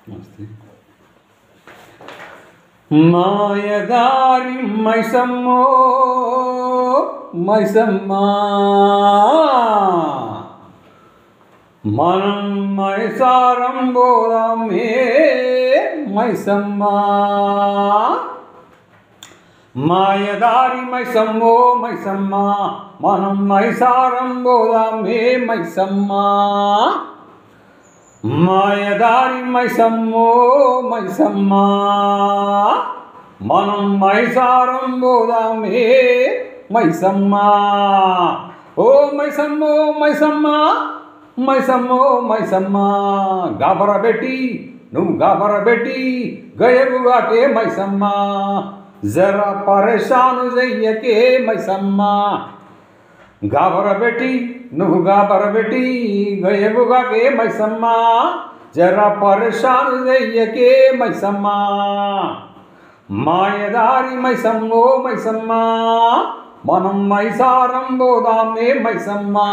నమస్తే. మాయదారి మైసమ్మో మైసమ్మా, మనం మైసారం పోదామే మైసమ్మా. మాయదారి మైసమ్మో మైసమ్మా, మనం మైసారం పోదామే మైసమ్మా. మాయదారి మైసమ్మో మైసమ్మా, మనం మైసారం పోదామే మైసమ్మా. ఓ మైసమ్మో మైసమ్మా, మైసమ్మో మైసమ్మా, గాబరబెట్టి నువ్వు గాబరబెట్టి గయగుగాకే మైసమ్మా. జరా పరేషాను చెయ్యకే మైసమ్మా. గాబరబెట్టి నువ్వు గాబరబెట్టి గయగుగాకే మైసమ్మా. జరా పరేషాను చెయ్యకే మైసమ్మా. మాయదారి మైసమ్మో మైసమ్మా, మనం మైసారం పోదామే మైసమ్మా.